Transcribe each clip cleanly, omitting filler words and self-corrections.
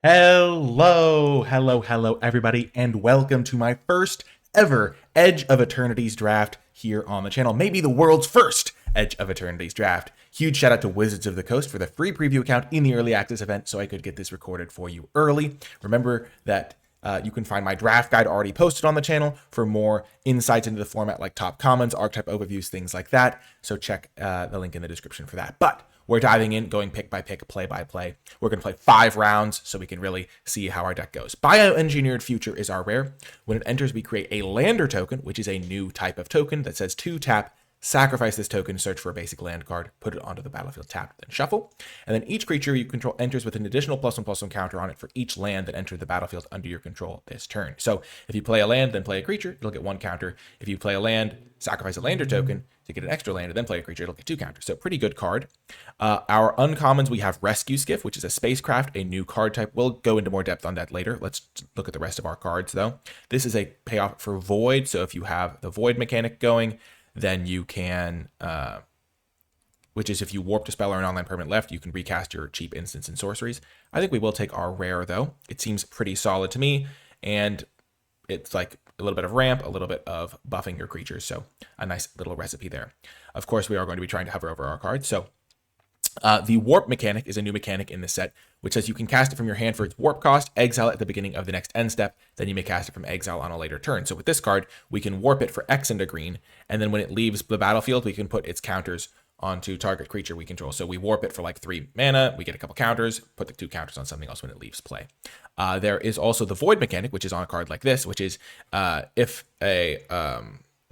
Hello, everybody, and welcome to my first ever Edge of Eternities Draft here on the channel. Maybe the world's first Edge of Eternities Draft. Huge shout out to Wizards of the Coast for the free preview account in the early access event so I could get this recorded for you early. Remember that you can find my draft guide already posted on the channel for more insights into the format like top commons, archetype overviews, things like that. So check the link in the description for that. But we're diving in, going pick by pick, play by play. We're going to play 5 rounds so we can really see how our deck goes. Bioengineered Future is our rare. When it enters, we create a lander token, which is a new type of token that says 2 tap, sacrifice this token, search for a basic land card, put it onto the battlefield tapped, then shuffle. And then each creature you control enters with an additional +1/+1 counter on it for each land that entered the battlefield under your control this turn. So if you play a land, then play a creature, you'll get 1 counter. If you play a land, sacrifice a lander token to get an extra land, and then play a creature, it'll get 2 counters. So pretty good card. Our uncommons, we have Rescue Skiff, which is a spacecraft, a new card type. We'll go into more depth on that later. Let's look at the rest of our cards, though. This is a payoff for Void, so if you have the Void mechanic going, then you can, which is if you warped a spell or an online permanent left, you can recast your cheap instants and sorceries. I think we will take our rare, though. It seems pretty solid to me, and it's like a little bit of ramp, a little bit of buffing your creatures, so a nice little recipe there. Of course, we are going to be trying to hover over our cards, so the warp mechanic is a new mechanic in this set, which says you can cast it from your hand for its warp cost, exile it at the beginning of the next end step, then you may cast it from exile on a later turn. So with this card, we can warp it for X into green, and then when it leaves the battlefield, we can put its counters onto target creature we control. So we warp it for like 3 mana, we get a couple counters, put the 2 counters on something else when it leaves play. There is also the void mechanic, which is on a card like this, which is if a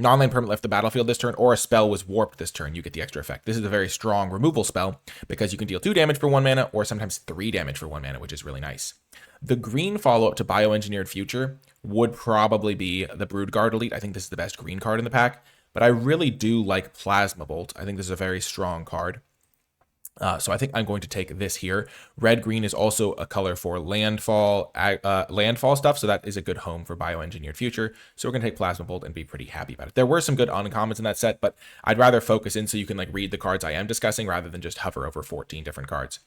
non-land permanent left the battlefield this turn, or a spell was warped this turn, you get the extra effect. This is a very strong removal spell because you can deal 2 damage for 1 mana, or sometimes 3 damage for 1 mana, which is really nice. The green follow-up to Bioengineered Future would probably be the Broodguard Elite. I think this is the best green card in the pack, but I really do like Plasma Bolt. I think this is a very strong card. So I think I'm going to take this here. Red-green is also a color for landfall stuff, so that is a good home for Bioengineered Future. So we're going to take Plasma Bolt and be pretty happy about it. There were some good uncommons in that set, but I'd rather focus in so you can like read the cards I am discussing rather than just hover over 14 different cards.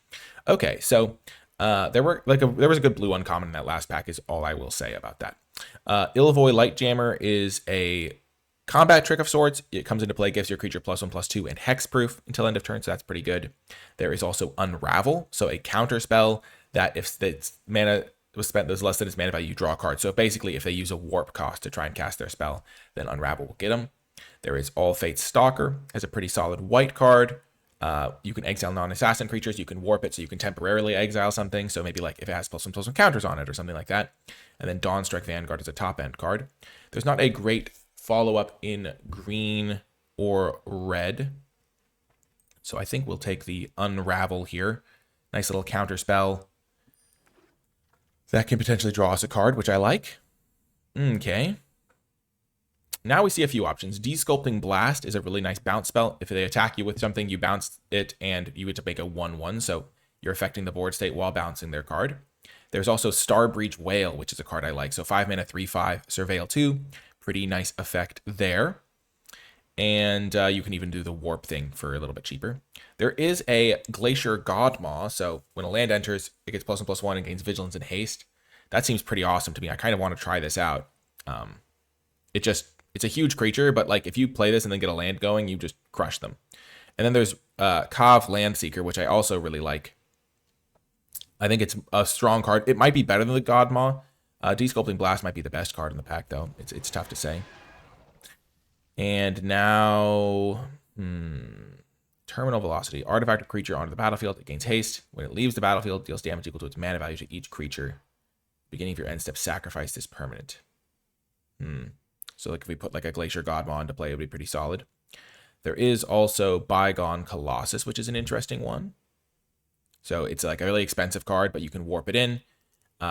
Okay, so there was a good blue uncommon in that last pack is all I will say about that. Ilvoy Lightjammer is a combat trick of sorts. It comes into play, gives your creature +1/+2 and hexproof until end of turn, so that's pretty good. There is also Unravel, so a counter spell that if its mana was spent there's less than its mana value, you draw a card. So basically, if they use a warp cost to try and cast their spell, then Unravel will get them. There is All Fate's Stalker, has a pretty solid white card. You can exile non-assassin creatures. You can warp it, so you can temporarily exile something. So maybe like if it has +1/+1 counters on it or something like that. And then Dawnstrike Vanguard is a top-end card. There's not a great follow-up in green or red, so I think we'll take the Unravel here. Nice little counter spell that can potentially draw us a card, which I like. Okay. Now we see a few options. Desculpting Blast is a really nice bounce spell. If they attack you with something, you bounce it, and you get to make a 1/1, so you're affecting the board state while bouncing their card. There's also Starbreach Whale, which is a card I like. So 5 mana, 3/5, Surveil 2. Pretty nice effect there. And you can even do the warp thing for a little bit cheaper. There is a Glacier Godmaw. So when a land enters, it gets +1/+1 and gains Vigilance and Haste. That seems pretty awesome to me. I kind of want to try this out. It's a huge creature, but like if you play this and then get a land going, you just crush them. And then there's Kav Landseeker, which I also really like. I think it's a strong card. It might be better than the Godmaw. Desculpting Blast might be the best card in the pack, though. It's tough to say. And now, Terminal Velocity. Artifact or creature onto the battlefield. It gains haste. When it leaves the battlefield, deals damage equal to its mana value to each creature. Beginning of your end step, sacrifice this permanent. So like if we put like a Glacier Godmaw into play, it would be pretty solid. There is also Bygone Colossus, which is an interesting one. So it's like a really expensive card, but you can warp it in.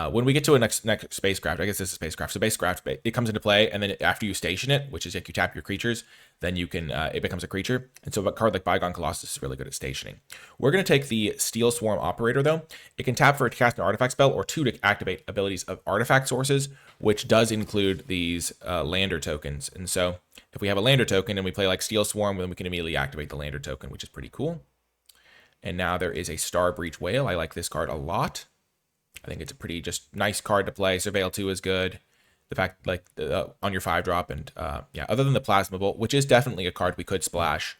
When we get to a next spacecraft, I guess this is spacecraft. So spacecraft, it comes into play, and then after you station it, which is like you tap your creatures, then you can it becomes a creature. And so a card like Bygone Colossus is really good at stationing. We're going to take the Steel Swarm Operator, though. It can tap for to cast an artifact spell, or 2 to activate abilities of artifact sources, which does include these lander tokens. And so if we have a lander token and we play like Steel Swarm, then we can immediately activate the lander token, which is pretty cool. And now there is a Starbreach Whale. I like this card a lot. I think it's a pretty just nice card to play. Surveil 2 is good. The fact, like, on your 5-drop, and yeah, other than the Plasma Bolt, which is definitely a card we could splash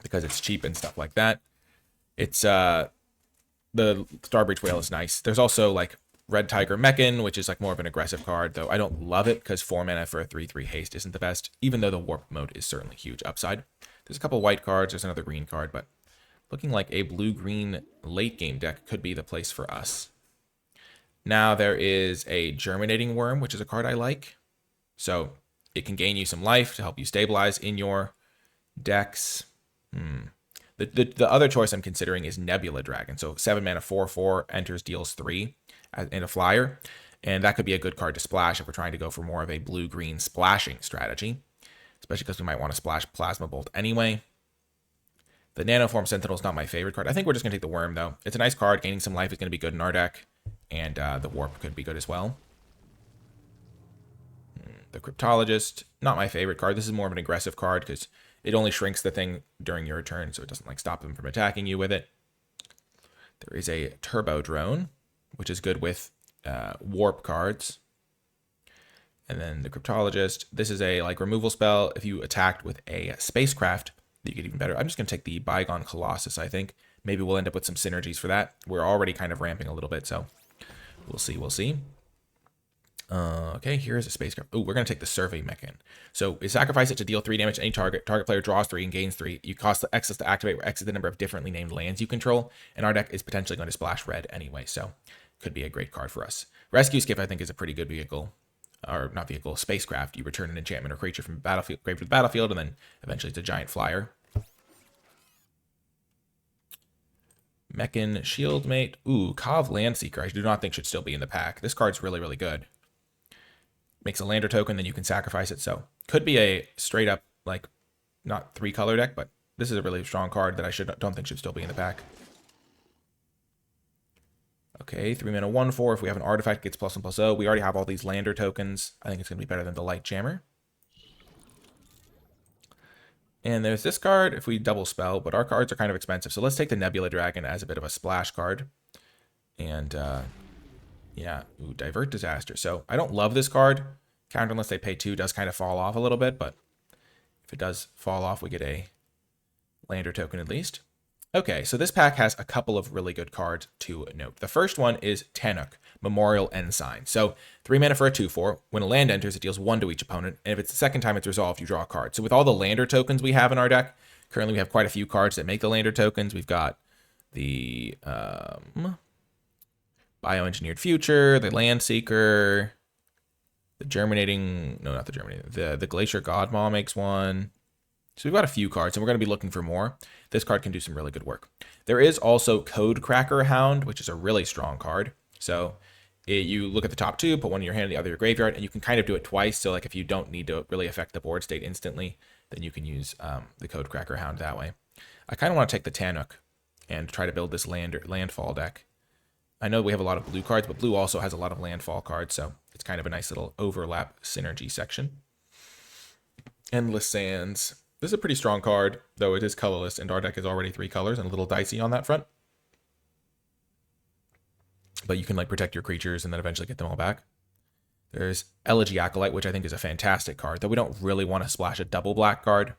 because it's cheap and stuff like that. It's, the Starbreach Whale is nice. There's also, like, Red Tiger Mechan, which is, like, more of an aggressive card, though I don't love it because 4 mana for a 3/3 haste isn't the best, even though the Warp mode is certainly huge upside. There's a couple white cards, there's another green card, but looking like a blue-green late-game deck could be the place for us. Now there is a Germinating Worm, which is a card I like. So it can gain you some life to help you stabilize in your decks. The other choice I'm considering is Nebula Dragon. So 7 mana, 4/4, enters, deals 3 in a flyer. And that could be a good card to splash if we're trying to go for more of a blue-green splashing strategy. Especially because we might want to splash Plasma Bolt anyway. The Nanoform Sentinel is not my favorite card. I think we're just going to take the Worm, though. It's a nice card. Gaining some life is going to be good in our deck. And the Warp could be good as well. The Cryptologist, not my favorite card. This is more of an aggressive card because it only shrinks the thing during your turn, so it doesn't like stop them from attacking you with it. There is a Turbo Drone, which is good with Warp cards. And then the Cryptologist. This is a like removal spell. If you attacked with a spacecraft, you get even better. I'm just going to take the Bygone Colossus, I think. Maybe we'll end up with some synergies for that. We're already kind of ramping a little bit, so we'll see. We'll see. Okay, here's a spacecraft. Oh, we're going to take the Survey Mechan. So we sacrifice it to deal 3 damage to any target. Target player draws 3 and gains 3. You cost the X to activate or exit the number of differently named lands you control. And our deck is potentially going to splash red anyway, so could be a great card for us. Rescue Skiff, I think, is a pretty good vehicle. Or not vehicle, spacecraft. You return an enchantment or creature from the battlefield, grave to the battlefield, and then eventually it's a giant flyer. Mechan Shieldmate. Ooh, Kov Landseeker. I do not think should still be in the pack. This card's really, really good. Makes a lander token, then you can sacrifice it. So could be a straight up, like, not 3-color deck, but this is a really strong card that I don't think should still be in the pack. Okay, 3 mana, 1/4. If we have an artifact, it gets +1/+0. We already have all these lander tokens. I think it's going to be better than the Light Jammer. And there's this card if we double spell, but our cards are kind of expensive. So let's take the Nebula Dragon as a bit of a splash card. And, yeah, ooh, Divert Disaster. So I don't love this card. Counter unless they pay 2 does kind of fall off a little bit, but if it does fall off, we get a lander token at least. Okay, so this pack has a couple of really good cards to note. The first one is Tanuk, Memorial Ensign. So 3 mana for a 2/4. When a land enters, it deals 1 to each opponent. And if it's the second time it's resolved, you draw a card. So with all the lander tokens we have in our deck, currently we have quite a few cards that make the lander tokens. We've got the Bioengineered Future, the Landseeker, the Germinating, no, not the Germinating, the Glacier Godmaw makes one. So we've got a few cards, and we're going to be looking for more. This card can do some really good work. There is also Codecracker Hound, which is a really strong card. So you look at the top 2, put one in your hand, the other in your graveyard, and you can kind of do it twice. So like if you don't need to really affect the board state instantly, then you can use the Codecracker Hound that way. I kind of want to take the Tanuk and try to build this landfall deck. I know we have a lot of blue cards, but blue also has a lot of landfall cards, so it's kind of a nice little overlap synergy section. Endless Sands. This is a pretty strong card, though it is colorless, and our deck is already 3 colors and a little dicey on that front. But you can like protect your creatures and then eventually get them all back. There's Elegy Acolyte, which I think is a fantastic card, though we don't really want to splash a double black card.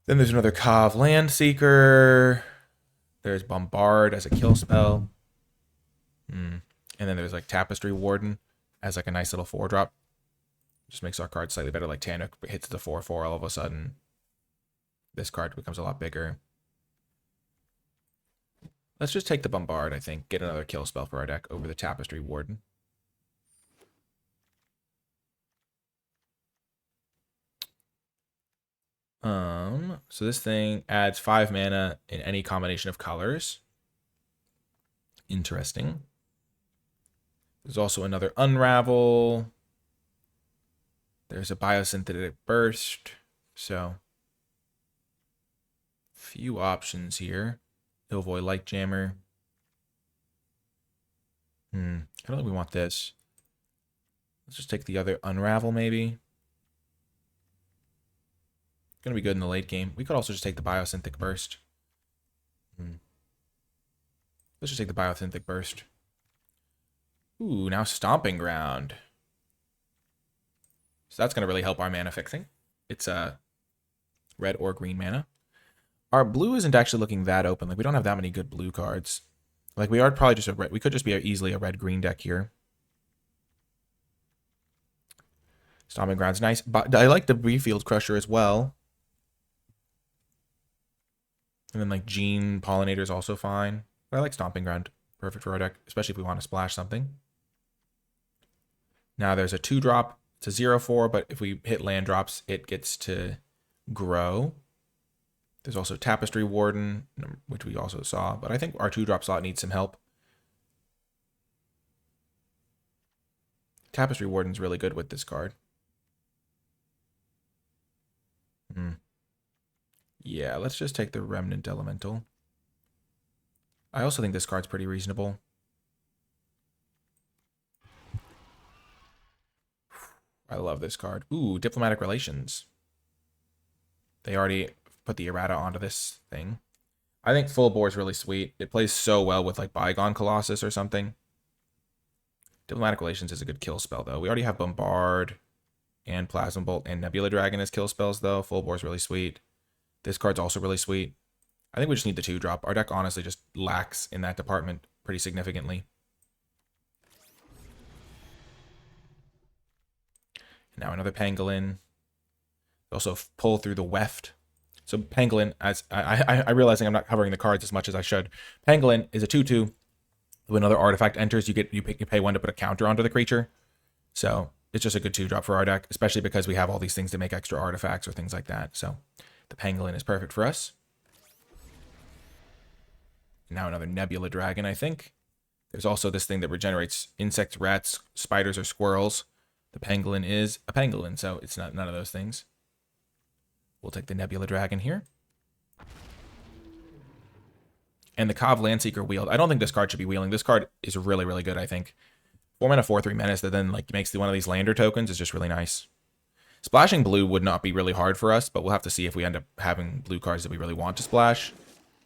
Then there's another Kov Landseeker. There's Bombard as a kill spell. And then there's like Tapestry Warden as like a nice little 4-drop. Just makes our card slightly better, like Tanuk hits the 4/4 all of a sudden. This card becomes a lot bigger. Let's just take the Bombard, I think. Get another kill spell for our deck over the Tapestry Warden. So this thing adds 5 mana in any combination of colors. Interesting. There's also another Unravel. There's a Biosynthetic Burst. So, few options here. Ilvoy Light Jammer. I don't think we want this. Let's just take the other Unravel, maybe. Gonna be good in the late game. We could also just take the Biosynthetic Burst. Let's just take the Biosynthetic Burst. Ooh, now Stomping Ground. So that's going to really help our mana fixing. It's red or green mana. Our blue isn't actually looking that open. Like, we don't have that many good blue cards. Like, we are probably just a red. We could just be easily a red-green deck here. Stomping Ground's nice. But I like Debris Field Crusher as well. And then, like, Gene Pollinator is also fine. But I like Stomping Ground. Perfect for our deck, especially if we want to splash something. Now there's a 2-drop. It's a 0/4, but if we hit land drops, it gets to grow. There's also Tapestry Warden, which we also saw, but I think our 2-drop slot needs some help. Tapestry Warden's really good with this card. Yeah, let's just take the Remnant Elemental. I also think this card's pretty reasonable. I love this card. Ooh, Diplomatic Relations. They already put the errata onto this thing. I think Full Bore is really sweet. It plays so well with like Bygone Colossus or something. Diplomatic Relations is a good kill spell, though. We already have Bombard and Plasma Bolt and Nebula Dragon as kill spells, though. Full Bore is really sweet. This card's also really sweet. I think we just need the 2-drop. Our deck honestly just lacks in that department pretty significantly. Now another Pangolin. Also pull through the Weft. So Pangolin, as I realizing I'm not covering the cards as much as I should. Pangolin is a 2/2. When another artifact enters, you pay 1 to put a counter onto the creature. So it's just a good 2-drop for our deck, especially because we have all these things to make extra artifacts or things like that. So the Pangolin is perfect for us. Now another Nebula Dragon, I think. There's also this thing that regenerates insects, rats, spiders, or squirrels. The Pangolin is a Pangolin, so it's not none of those things. We'll take the Nebula Dragon here. And the Kav Landseeker Wield. I don't think this card should be wheeling. This card is really, really good, I think. 4 mana, 4/3 menace that then like makes one of these lander tokens is just really nice. Splashing blue would not be really hard for us, but we'll have to see if we end up having blue cards that we really want to splash.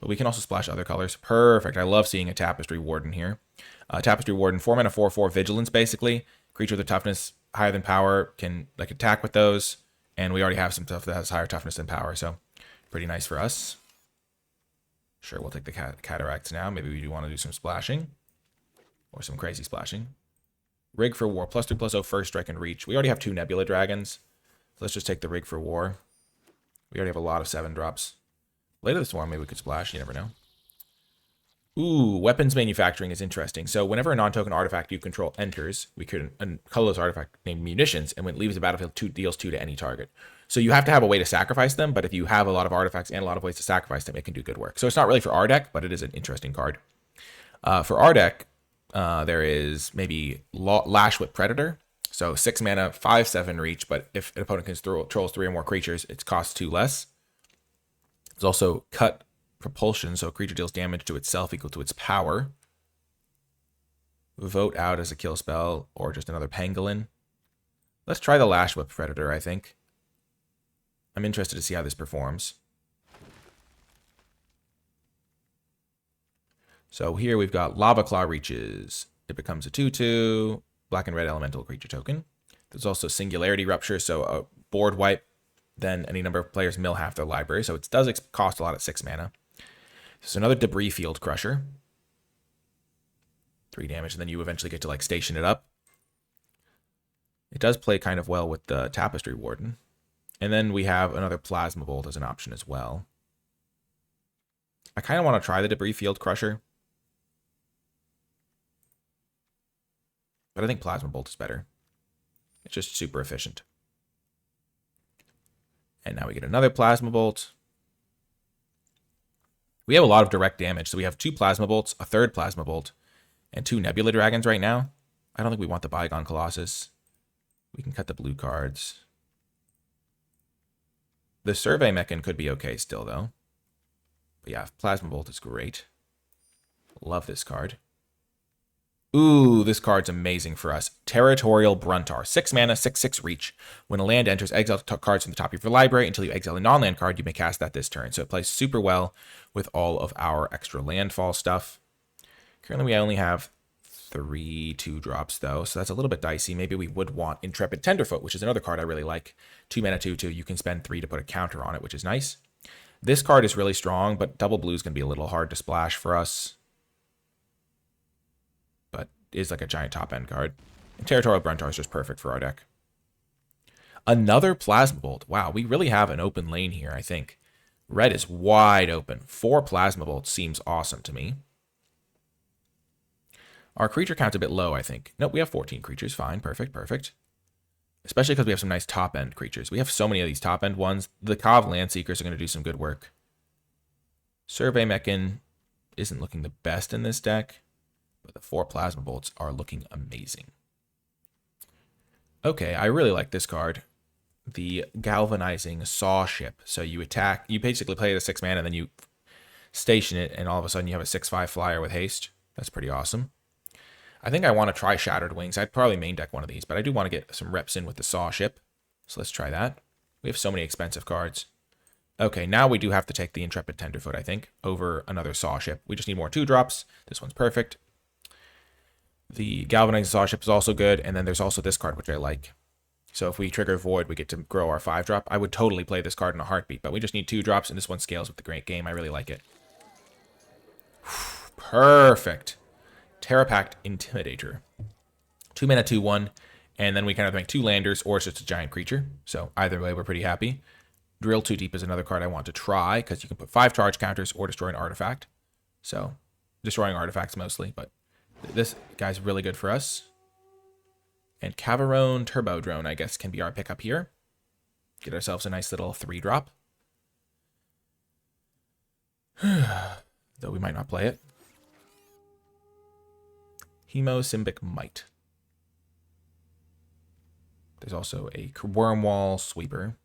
But we can also splash other colors. Perfect. I love seeing a Tapestry Warden here. Tapestry Warden, 4 mana, 4/4 vigilance, basically. Creature with a toughness higher than power can like attack with those. And we already have some stuff that has higher toughness than power, so pretty nice for us. Sure, we'll take the Cataracts now. Maybe we do want to do some splashing. Or some crazy splashing. Rig for War, +2/+0, first strike and reach. We already have 2 Nebula Dragons. So let's just take the Rig for War. We already have a lot of 7-drops. Later this one, maybe we could splash. You never know. Ooh, weapons manufacturing is interesting. So whenever a non-token artifact you control enters, we could a colorless artifact named Munitions, and when it leaves the battlefield, deals 2 to any target. So you have to have a way to sacrifice them, but if you have a lot of artifacts and a lot of ways to sacrifice them, it can do good work. So it's not really for our deck, but it is an interesting card. For our deck, there is maybe Lash with Predator. So 6 mana, 5/7 reach, but if an opponent controls 3 or more creatures, it costs 2 less. There's also Cut Propulsion, so a creature deals damage to itself equal to its power. Vote out as a kill spell, or just another Pangolin. Let's try the Lash Whip Predator, I think. I'm interested to see how this performs. So here we've got Lava Claw Reaches. It becomes a 2/2, black and red elemental creature token. There's also Singularity Rupture, so a board wipe, then any number of players mill half their library, so it does cost a lot at 6 mana. So another Debris Field Crusher. 3 damage, and then you eventually get to like station it up. It does play kind of well with the Tapestry Warden. And then we have another Plasma Bolt as an option as well. I kind of want to try the Debris Field Crusher. But I think Plasma Bolt is better. It's just super efficient. And now we get another Plasma Bolt. We have a lot of direct damage. So we have 2 Plasma Bolts, a 3rd Plasma Bolt, and 2 Nebula Dragons right now. I don't think we want the Bygone Colossus. We can cut the blue cards. The Survey Mechan could be okay still, though. But yeah, Plasma Bolt is great. Love this card. Ooh, this card's amazing for us. Territorial Bruntar. 6 mana, 6/6 reach. When a land enters, exile cards from the top of your library. Until you exile a non-land card, you may cast that this turn. So it plays super well with all of our extra landfall stuff. Currently, we only have 3 2-drops, though, so that's a little bit dicey. Maybe we would want Intrepid Tenderfoot, which is another card I really like. 2 mana, 2/2. You can spend 3 to put a counter on it, which is nice. This card is really strong, but double blue is going to be a little hard to splash for us. But it is like a giant top-end card. And Territorial Bruntar is just perfect for our deck. Another Plasma Bolt. Wow, we really have an open lane here, I think. Red is wide open. 4 Plasma Bolts seems awesome to me. Our creature count's a bit low, I think. Nope, we have 14 creatures. Fine, perfect, perfect. Especially because we have some nice top-end creatures. We have so many of these top-end ones. The Kav Landseekers are going to do some good work. Survey Mechan isn't looking the best in this deck, but the 4 Plasma Bolts are looking amazing. Okay, I really like this card. The Galvanizing Saw Ship. So you attack, you basically play it at 6 mana, and then you station it, and all of a sudden you have a 6/5 flyer with haste. That's pretty awesome. I think I want to try Shattered Wings. I'd probably main deck one of these, but I do want to get some reps in with the Saw Ship. So let's try that. We have so many expensive cards. Okay, now we do have to take the Intrepid Tenderfoot, I think, over another Saw Ship. We just need more 2-drops. This one's perfect. The Galvanizing Saw Ship is also good, and then there's also this card, which I like. So if we trigger Void, we get to grow our 5-drop. I would totally play this card in a heartbeat, but we just need 2-drops, and this one scales with the Great Game. I really like it. Perfect. Terrapact Intimidator. 2 mana, 2/1, and then we kind of make 2 landers, or it's just a giant creature. So either way, we're pretty happy. Drill Too Deep is another card I want to try, because you can put 5 charge counters or destroy an artifact. So destroying artifacts mostly, but this guy's really good for us. And Cavarone Turbo Drone, I guess, can be our pickup here. Get ourselves a nice little 3-drop. Though we might not play it. Hemosymbic Might. There's also a Wormwall Sweeper.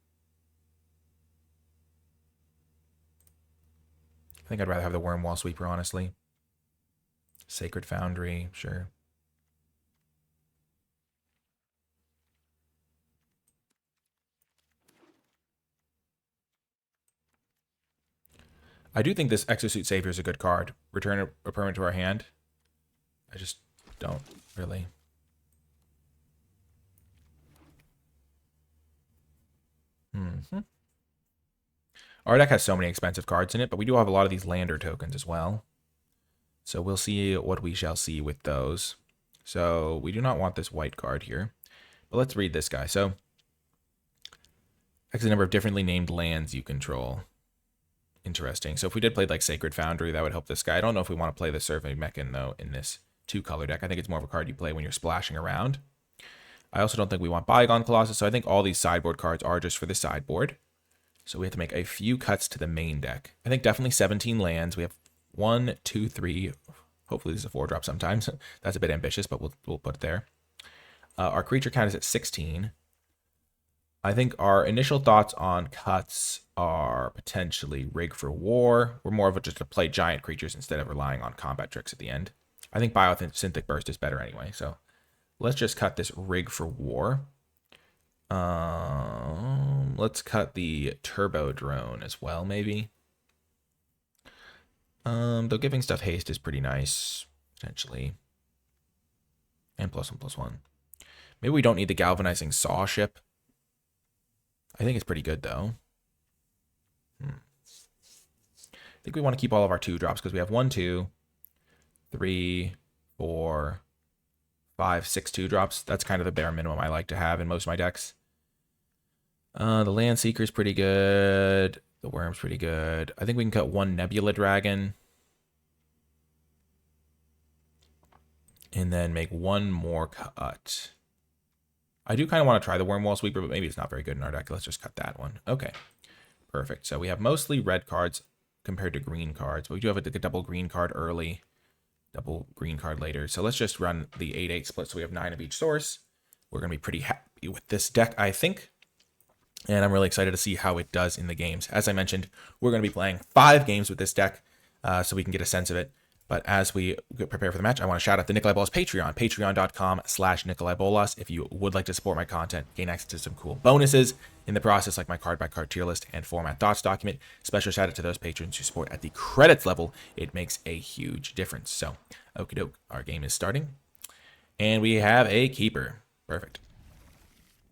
I think I'd rather have the Wormwall Sweeper, honestly. Sacred Foundry, sure. I do think this Exosuit Savior is a good card. Return a permanent to our hand. I just don't really. Our deck has so many expensive cards in it, but we do have a lot of these lander tokens as well. So we'll see what we shall see with those. So we do not want this white card here. But let's read this guy. So, X the number of differently named lands you control. Interesting. So if we did play like Sacred Foundry, that would help this guy. I don't know if we want to play the Survey Mechan, though, in this 2-color deck. I think it's more of a card you play when you're splashing around. I also don't think we want Bygone Colossus, so I think all these sideboard cards are just for the sideboard. So we have to make a few cuts to the main deck. I think definitely 17 lands. We have 1, 2, 3. Hopefully this is a 4-drop sometimes. That's a bit ambitious, but we'll put it there. Our creature count is at 16. I think our initial thoughts on cuts are potentially Rig for War. We're more of just to play giant creatures instead of relying on combat tricks at the end. I think Biosynthetic Burst is better anyway, so let's just cut this Rig for War. Let's cut the Turbo Drone as well, maybe. Though giving stuff haste is pretty nice, potentially. And +1/+1. Maybe we don't need the Galvanizing Saw Ship. I think it's pretty good, though. I think we want to keep all of our 2-drops because we have 1, 2, 3, 4, 5, 6 2-drops. That's kind of the bare minimum I like to have in most of my decks. The Landseeker is pretty good. The Worm's pretty good. I think we can cut 1 Nebula Dragon. And then make 1 more cut. I do kind of want to try the Wormwall Sweeper, but maybe it's not very good in our deck. Let's just cut that one. Okay, perfect. So we have mostly red cards compared to green cards, but we do have a double green card early, double green card later. So let's just run the 8/8 split so we have 9 of each source. We're going to be pretty happy with this deck, I think. And I'm really excited to see how it does in the games. As I mentioned, we're going to be playing 5 games with this deck so we can get a sense of it. But as we prepare for the match, I want to shout out the NicolaiBolas Patreon, patreon.com/NicolaiBolas. If you would like to support my content, gain access to some cool bonuses in the process, like my card-by-card tier list and format thoughts document. Special shout out to those patrons who support at the credits level. It makes a huge difference. So, okie doke, our game is starting. And we have a keeper. Perfect.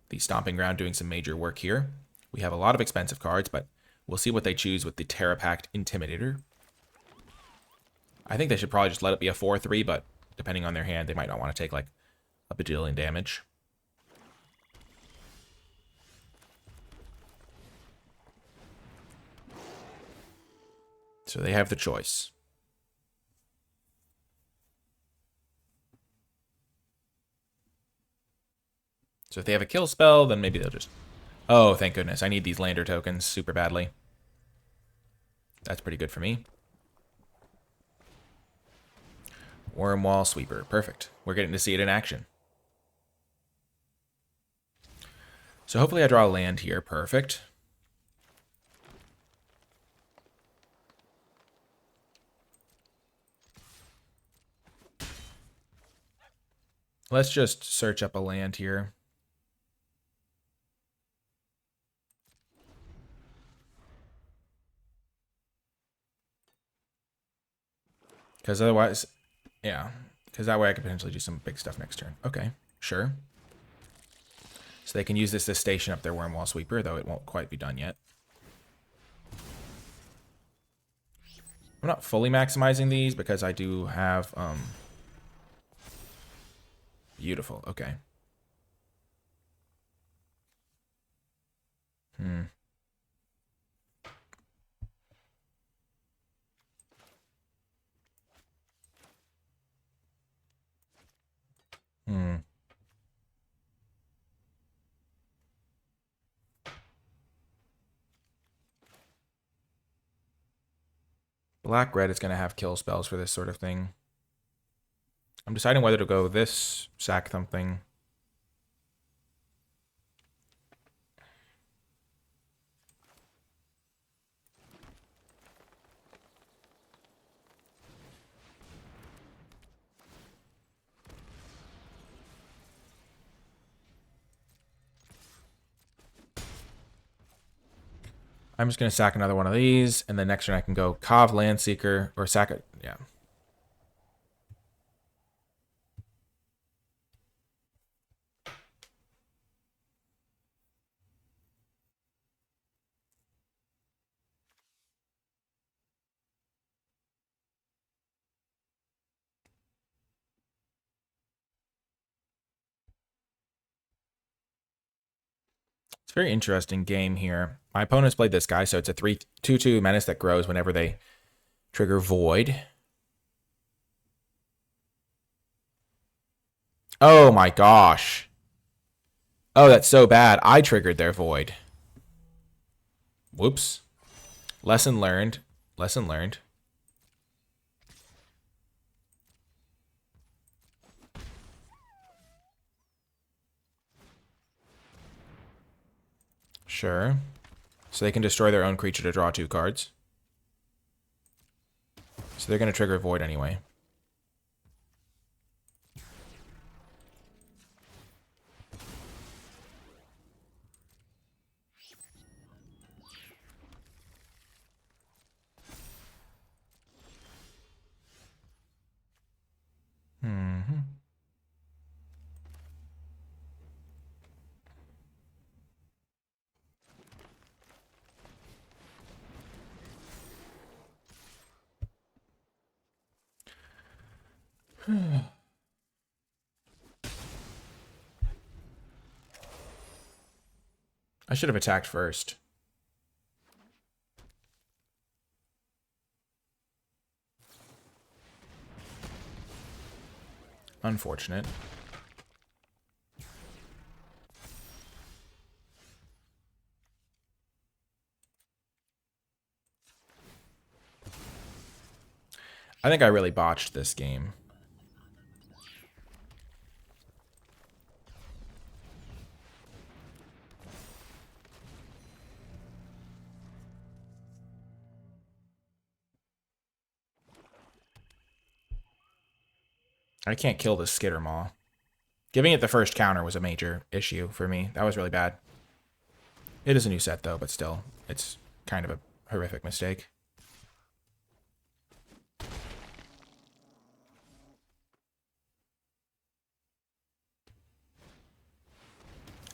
The Stomping Ground doing some major work here. We have a lot of expensive cards, but we'll see what they choose with the Terra Pact Intimidator. I think they should probably just let it be a 4/3, but depending on their hand, they might not want to take like a bajillion damage. So they have the choice. So if they have a kill spell, then maybe they'll just... Oh, thank goodness. I need these lander tokens super badly. That's pretty good for me. Wormwall Sweeper. Perfect. We're getting to see it in action. So hopefully I draw a land here. Perfect. Let's just search up a land here. Because otherwise... Yeah, because that way I could potentially do some big stuff next turn. Okay, sure. So they can use this to station up their Wormwall Sweeper, though it won't quite be done yet. I'm not fully maximizing these because I do have... Beautiful, okay. Black-red is going to have kill spells for this sort of thing. I'm deciding whether to go this, sack something. I'm just going to sack another one of these, and then next turn I can go Kav Landseeker, or sack it, yeah. It's a very interesting game here. My opponent's played this guy, so it's a 3/2/2 menace that grows whenever they trigger Void. Oh my gosh. Oh, that's so bad. I triggered their Void. Whoops. Lesson learned. Lesson learned. Sure. So they can destroy their own creature to draw 2 cards. So they're going to trigger Void anyway. I should have attacked first. Unfortunate. I think I really botched this game. I can't kill this Skittermaw. Giving it the first counter was a major issue for me. That was really bad. It is a new set, though, but still, it's kind of a horrific mistake.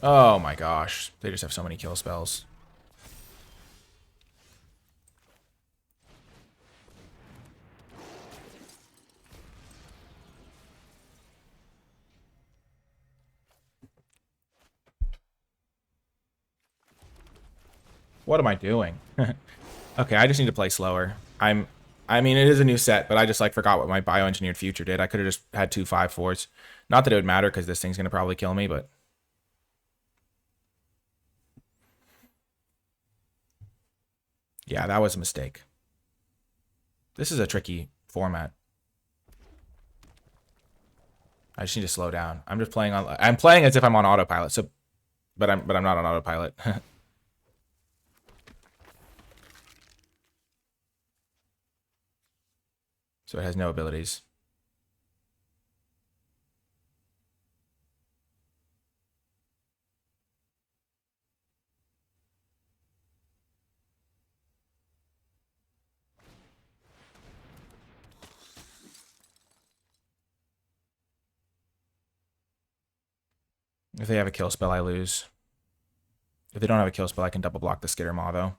Oh my gosh. They just have so many kill spells. What am I doing? Okay, I just need to play slower. I mean, it is a new set, but I just like forgot what my bioengineered future did. I could have just had 2 5/4s. Not that it would matter because this thing's gonna probably kill me, but yeah, that was a mistake. This is a tricky format. I just need to slow down. I'm just playing on. I'm playing as if I'm on autopilot. So, but I'm not on autopilot. So it has no abilities. If they have a kill spell, I lose. If they don't have a kill spell, I can double block the Skittermaw, though.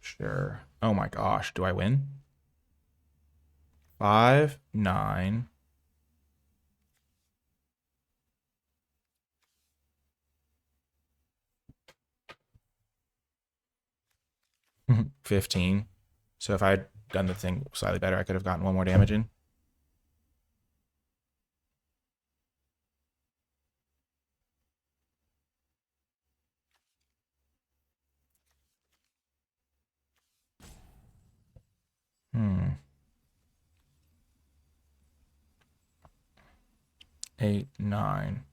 Sure. Oh my gosh. Do I win? 5, 9. Mhm. 15. So if I had done the thing slightly better, I could have gotten 1 more damage in. Hmm. 8, 9.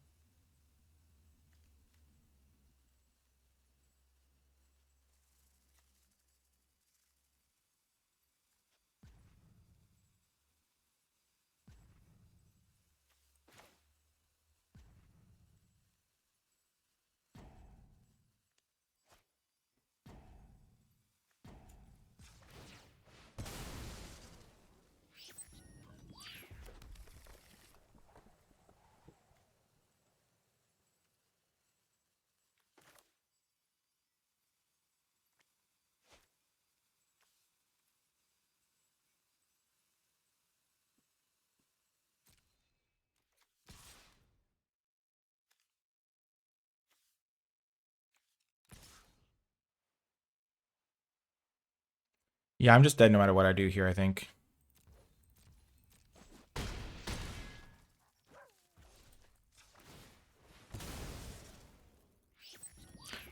Yeah, I'm just dead no matter what I do here, I think.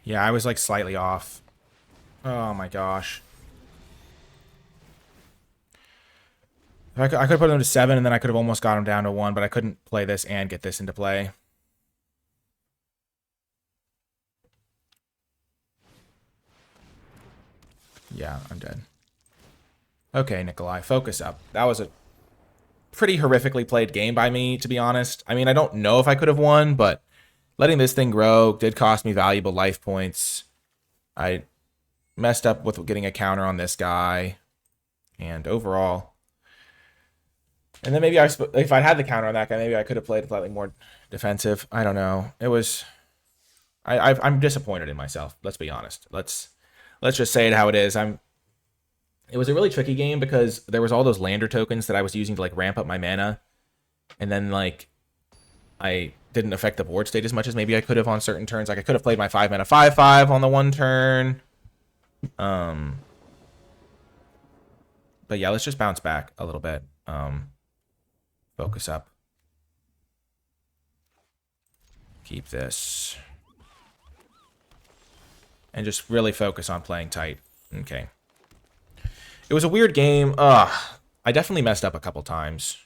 Yeah, I was like slightly off. Oh my gosh. I could have put him to 7 and then I could have almost got him down to 1, but I couldn't play this and get this into play. Yeah, I'm dead. Okay, Nikolai, focus up. That was a pretty horrifically played game by me, to be honest. I mean, I don't know if I could have won, but letting this thing grow did cost me valuable life points. I messed up with getting a counter on this guy. And overall... And then maybe if I had the counter on that guy, maybe I could have played slightly more defensive. I don't know. It was... I'm disappointed in myself. Let's be honest. Let's just say it how it is. It was a really tricky game because there was all those lander tokens that I was using to like ramp up my mana, and then like I didn't affect the board state as much as maybe I could have on certain turns. Like I could have played my 5 mana 5/5 on the one turn. But yeah, let's just bounce back a little bit. Focus up. Keep this. And just really focus on playing tight. Okay. It was a weird game. I definitely messed up a couple times.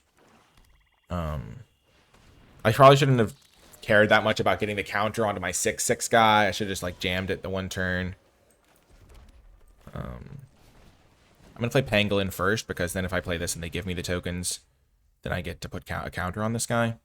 I probably shouldn't have cared that much about getting the counter onto my 6/6 guy. I should have just like jammed it the one turn. I'm going to play Pangolin first, because then if I play this and they give me the tokens, then I get to put a counter on this guy.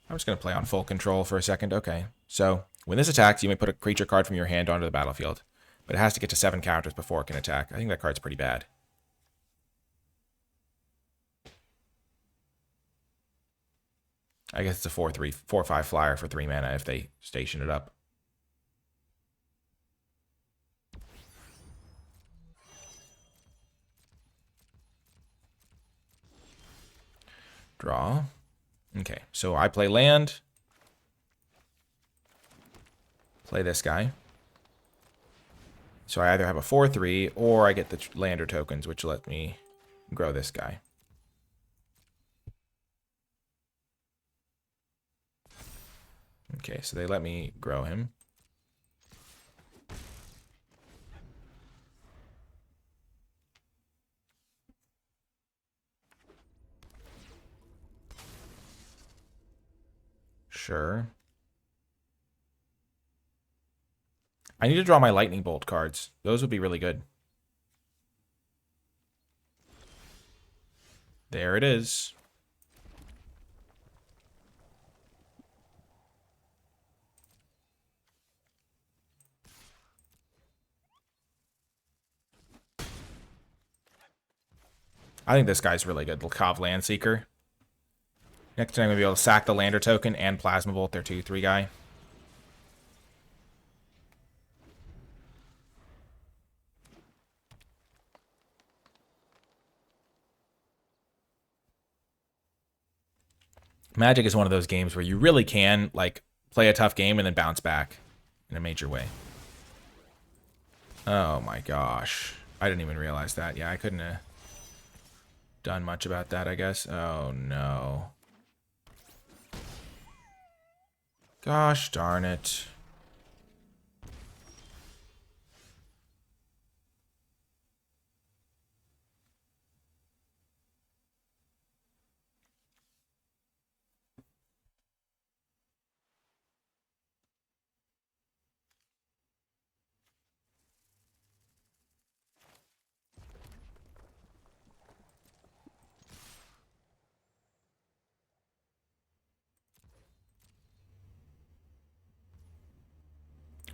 I'm just going to play on full control for a second. Okay, so when this attacks, you may put a creature card from your hand onto the battlefield, but it has to get to 7 counters before it can attack. I think that card's pretty bad. I guess it's a 4/5 flyer for 3 mana if they station it up. Draw. Okay, so I play land. Play this guy. So I either have a 4/3 or I get the lander tokens, which let me grow this guy. Okay, so they let me grow him. Sure. I need to draw my lightning bolt cards. Those would be really good. There it is. I think this guy's really good. Lakov Landseeker. Next time I'm going to be able to sack the lander token and Plasma Bolt their 2/3 guy. Magic is one of those games where you really can like play a tough game and then bounce back in a major way. Oh my gosh. I didn't even realize that. Yeah, I couldn't have done much about that, I guess. Oh no. Gosh darn it.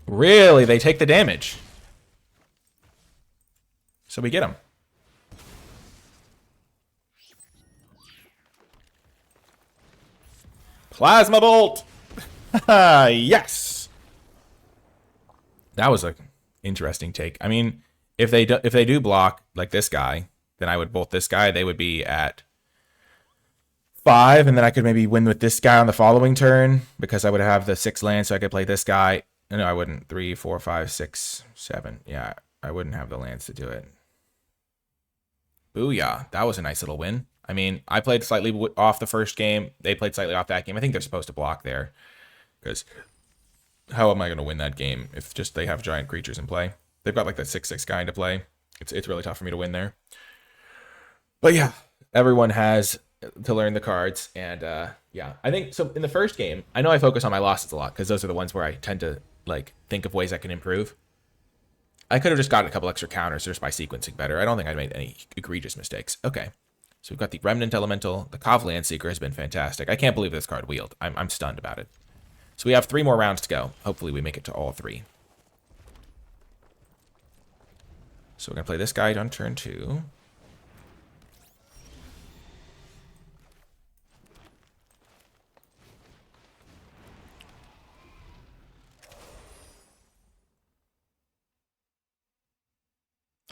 Really? They take the damage. So we get them. Plasma Bolt! Yes! That was an interesting take. I mean, if they do block like this guy, then I would bolt this guy. They would be at 5, and then I could maybe win with this guy on the following turn because I would have the 6 lands, so I could play this guy. No, I wouldn't. 3, 4, 5, 6, 7. Yeah, I wouldn't have the lands to do it. Booyah. That was a nice little win. I mean, I played slightly off the first game. They played slightly off that game. I think they're supposed to block there. Because how am I going to win that game if just they have giant creatures in play? They've got like that 6/6 guy into play. It's really tough for me to win there. But yeah, everyone has to learn the cards. And yeah, I think so. In the first game, I know I focus on my losses a lot because those are the ones where I tend to like think of ways I can improve. I could have just gotten a couple extra counters just by sequencing better. I don't think I made any egregious mistakes. Okay. So we've got the Remnant Elemental. The Kov Landseeker has been fantastic. I can't believe this card wheeled. I'm stunned about it. So we have 3 more rounds to go. Hopefully we make it to all 3. So we're going to play this guy on turn 2.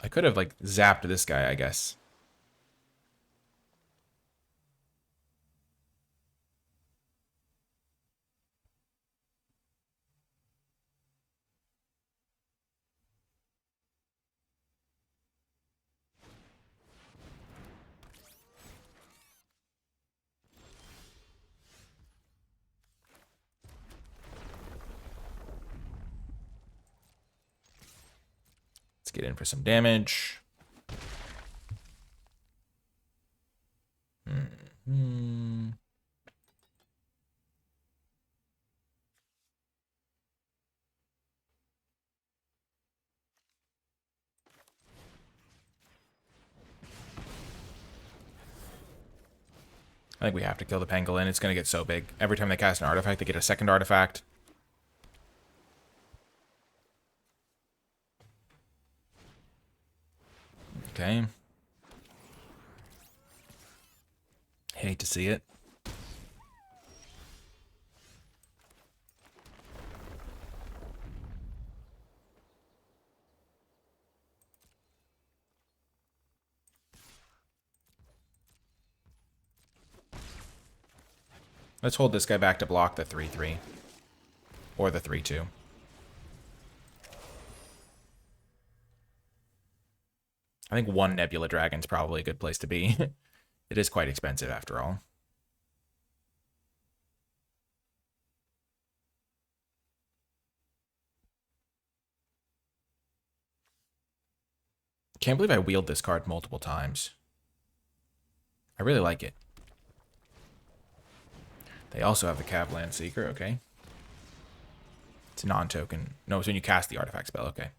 I could have, like, zapped this guy, I guess. Let's get in for some damage. I think we have to kill the pangolin. It's going to get so big. Every time they cast an artifact, they get a second artifact. Okay. Hate to see it. Let's hold this guy back to block the 3/3. Or the 3/2. I think one Nebula Dragon's probably a good place to be. It is quite expensive after all. Can't believe I wheeled this card multiple times. I really like it. They also have the Cavland Seeker, okay. It's a non-token. No, it's when you cast the artifact spell, okay.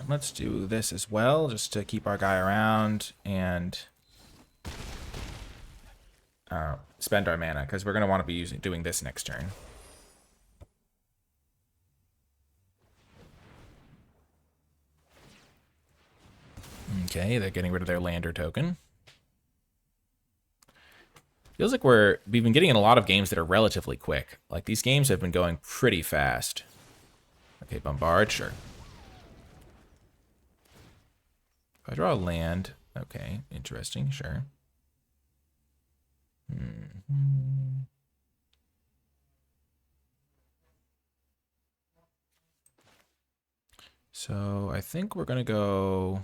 Let's do this as well, just to keep our guy around and spend our mana, because we're going to want to be doing this next turn. Okay, they're getting rid of their lander token. Feels like we've been getting in a lot of games that are relatively quick. Like, these games have been going pretty fast. Okay, bombard, sure. If I draw a land, okay, interesting, sure. So I think we're going to go...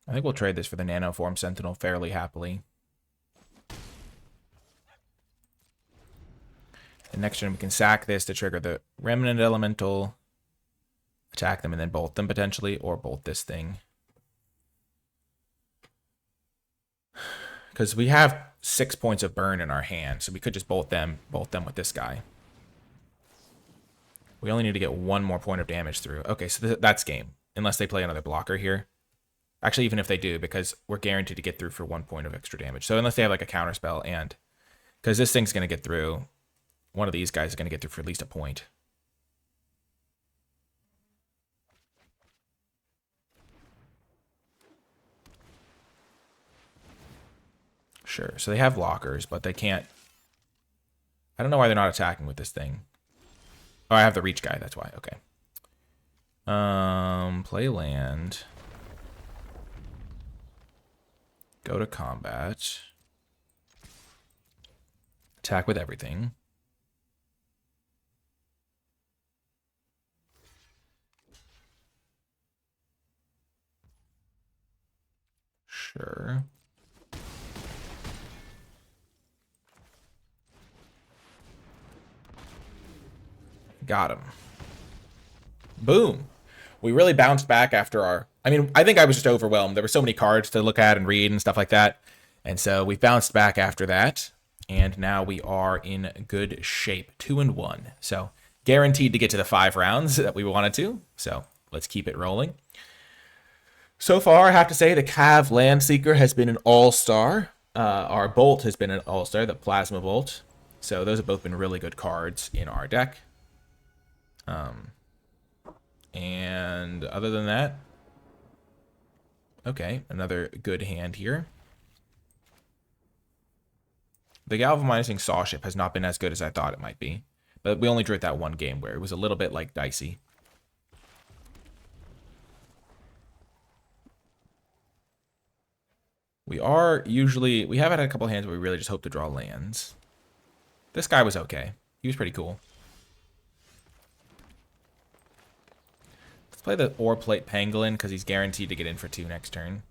I think we'll trade this for the Nanoform Sentinel fairly happily. And next turn we can sack this to trigger the Remnant Elemental, attack them, and then bolt them potentially, or bolt this thing. Because we have 6 points of burn in our hand, so we could just bolt them with this guy. We only need to get 1 more point of damage through. Okay, so that's game, unless they play another blocker here. Actually, even if they do, because we're guaranteed to get through for 1 point of extra damage. So unless they have like a counterspell, and because this thing's going to get through, one of these guys is going to get through for at least a point. Sure, so they have blockers, but they can't... I don't know why they're not attacking with this thing. Oh, I have the reach guy, that's why, okay. Play land... Go to combat. Attack with everything. Sure. Got him. Boom. We really bounced back after our... I mean, I think I was just overwhelmed. There were so many cards to look at and read and stuff like that. And so we bounced back after that. And now we are in good shape. 2-1. So guaranteed to get to the 5 rounds that we wanted to. So let's keep it rolling. So far, I have to say the Cav Landseeker has been an all-star. Our Bolt has been an all-star, the Plasma Bolt. So those have both been really good cards in our deck. And other than that, okay, another good hand here. The Galvanizing Saw Ship has not been as good as I thought it might be. But we only drew it that one game where it was a little bit like dicey. We have had a couple hands where we really just hope to draw lands. This guy was okay. He was pretty cool. Let's play the Ore Plate Pangolin because he's guaranteed to get in for 2 next turn.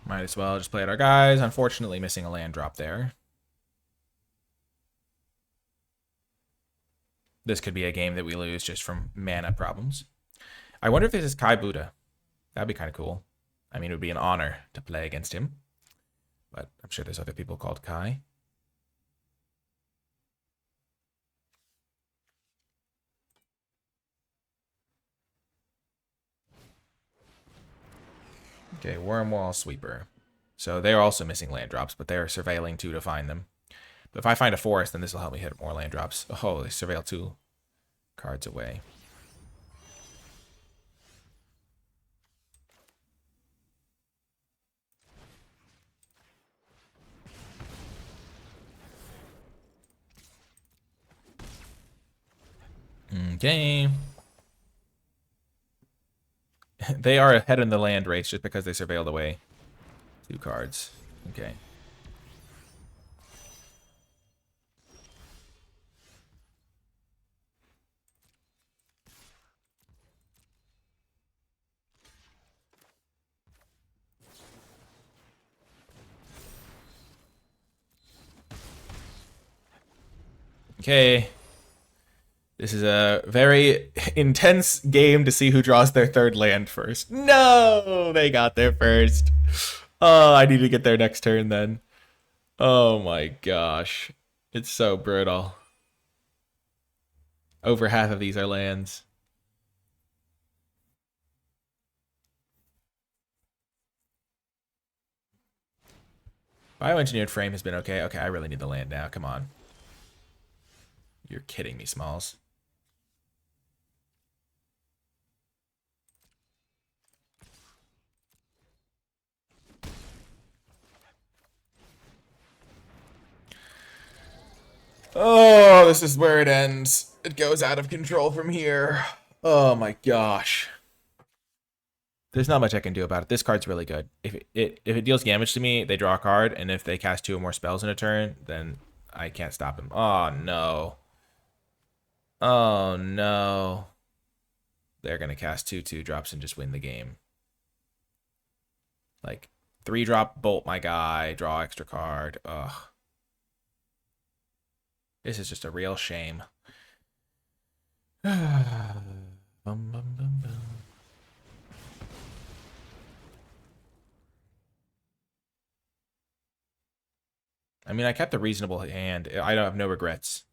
Might as well just play at our guys. Unfortunately, missing a land drop there. This could be a game that we lose just from mana problems. I wonder if this is Kai Buddha. That'd be kind of cool. I mean, it would be an honor to play against him. But I'm sure there's other people called Kai. Okay, Wormwall Sweeper. So they're also missing land drops, but they're surveilling 2 to find them. But if I find a forest, then this will help me hit more land drops. Oh, they surveil 2 cards away. Okay. They are ahead in the land race just because they surveilled away 2 cards. Okay. Okay. This is a very intense game to see who draws their 3rd land first. No! They got there first. Oh, I need to get there next turn then. Oh my gosh. It's so brutal. Over half of these are lands. Bioengineered Frame has been okay. Okay, I really need the land now. Come on. You're kidding me, Smalls. Oh, this is where it ends. It goes out of control from here. Oh my gosh. There's not much I can do about it. This card's really good. If it deals damage to me, they draw a card, and if they cast 2 or more spells in a turn, then I can't stop him. Oh no. Oh no. They're gonna cast 2/2 drops and just win the game. Like 3-drop bolt my guy, draw extra card. Ugh. This is just a real shame. Bum, bum, bum, bum. I mean, I kept a reasonable hand. I don't have no regrets.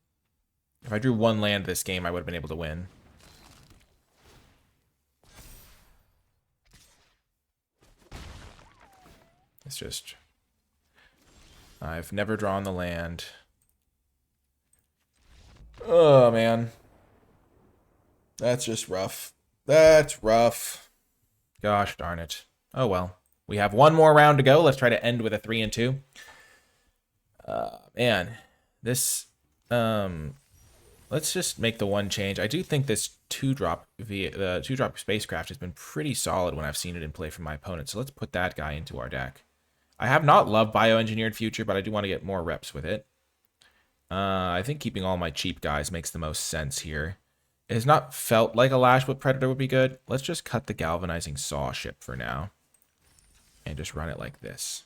If I drew 1 land this game, I would have been able to win. It's just... I've never drawn the land. Oh, man. That's just rough. That's rough. Gosh darn it. Oh, well. We have 1 more round to go. Let's try to end with a 3-2. Man. This... Let's just make the 1 change. I do think this 2-drop via the 2-drop spacecraft has been pretty solid when I've seen it in play from my opponent. So let's put that guy into our deck. I have not loved Bioengineered Future, but I do want to get more reps with it. I think keeping all my cheap guys makes the most sense here. It has not felt like a Lashwood Predator would be good. Let's just cut the Galvanizing Saw Ship for now. And just run it like this.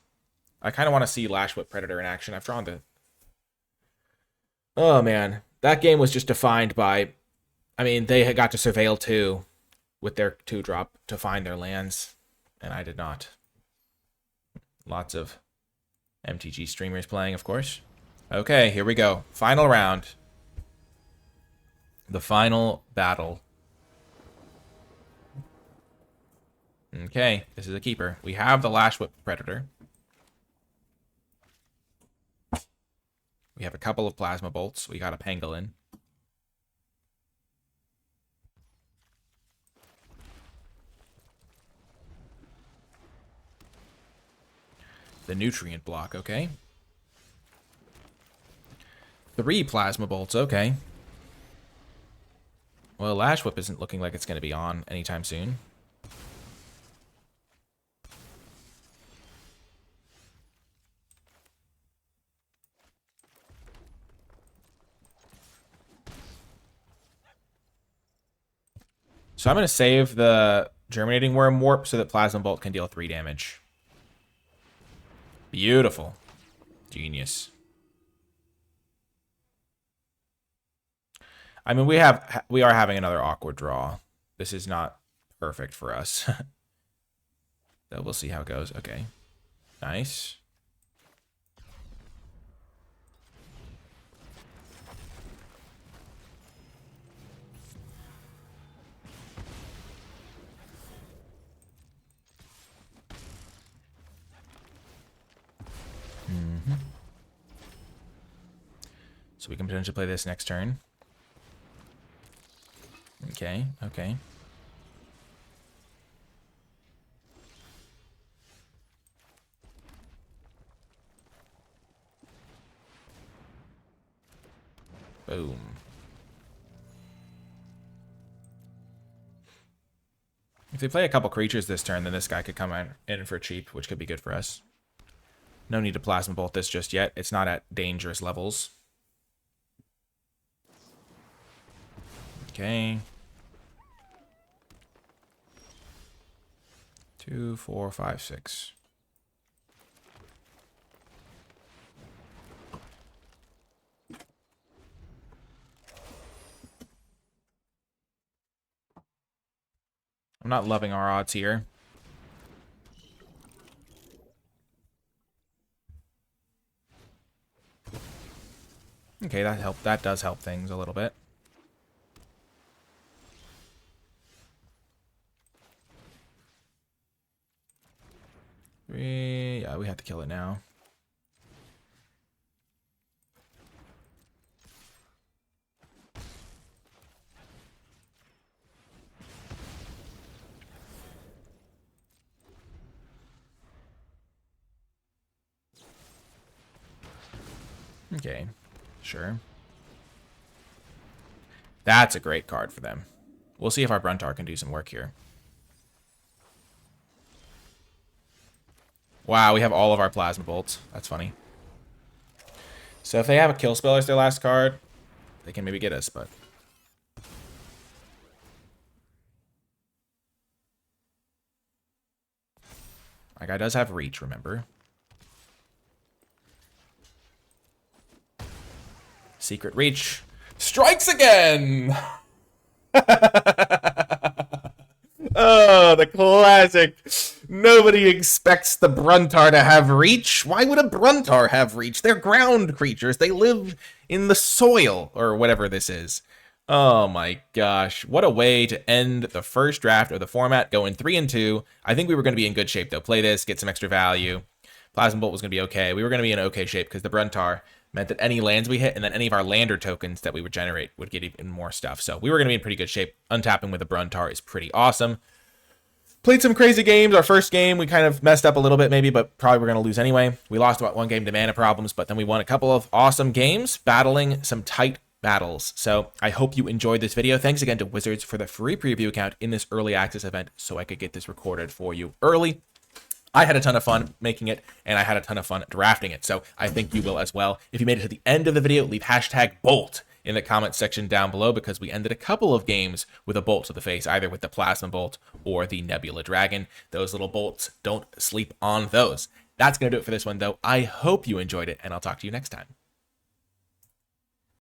I kind of want to see Lashwood Predator in action. I've drawn the... Oh, man. That game was just defined by... I mean, they had got to surveil 2 with their 2-drop to find their lands. And I did not. Lots of MTG streamers playing, of course. Okay, here we go. Final round. The final battle. Okay, this is a keeper. We have the Lash Whip Predator. We have a couple of Plasma Bolts. We got a Pangolin. The Nutrient Block, okay. 3 Plasma Bolts, okay. Well, Lash Whip isn't looking like it's going to be on anytime soon. So I'm going to save the Germinating Worm Warp so that Plasma Bolt can deal 3 damage. Beautiful. Genius. I mean, we are having another awkward draw. This is not perfect for us. So we'll see how it goes. Okay. Nice. So we can potentially play this next turn. Okay, okay. Boom. If they play a couple creatures this turn, then this guy could come in for cheap, which could be good for us. No need to Plasma Bolt this just yet. It's not at dangerous levels. Okay. 2, 4, 5, 6. I'm not loving our odds here. Okay, that helped. That does help things a little bit. Yeah, we have to kill it now. Okay, sure. That's a great card for them. We'll see if our Bruntar can do some work here. Wow, we have all of our Plasma Bolts. That's funny. So if they have a Kill Spell as their last card, they can maybe get us, but... My guy does have Reach, remember. Secret Reach. Strikes again! Oh, the classic. Nobody expects the Bruntar to have Reach. Why would a Bruntar have Reach? They're ground creatures. They live in the soil, or whatever this is. Oh my gosh. What a way to end the first draft of the format, going 3-2. I think we were going to be in good shape, though. Play this, get some extra value. Plasma Bolt was going to be okay. We were going to be in okay shape because the Bruntar meant that any lands we hit and then any of our lander tokens that we would generate would get even more stuff. So we were going to be in pretty good shape. Untapping with the Bruntar is pretty awesome. Played some crazy games. Our first game, we kind of messed up a little bit maybe, but probably we're going to lose anyway. We lost about 1 game to mana problems, but then we won a couple of awesome games, battling some tight battles. So I hope you enjoyed this video. Thanks again to Wizards for the free preview account in this early access event so I could get this recorded for you early. I had a ton of fun making it, and I had a ton of fun drafting it, so I think you will as well. If you made it to the end of the video, leave hashtag BOLT in the comment section down below because we ended a couple of games with a bolt to the face, either with the Plasma Bolt or the Nebula Dragon. Those little bolts, don't sleep on those. That's going to do it for this one, though. I hope you enjoyed it, and I'll talk to you next time.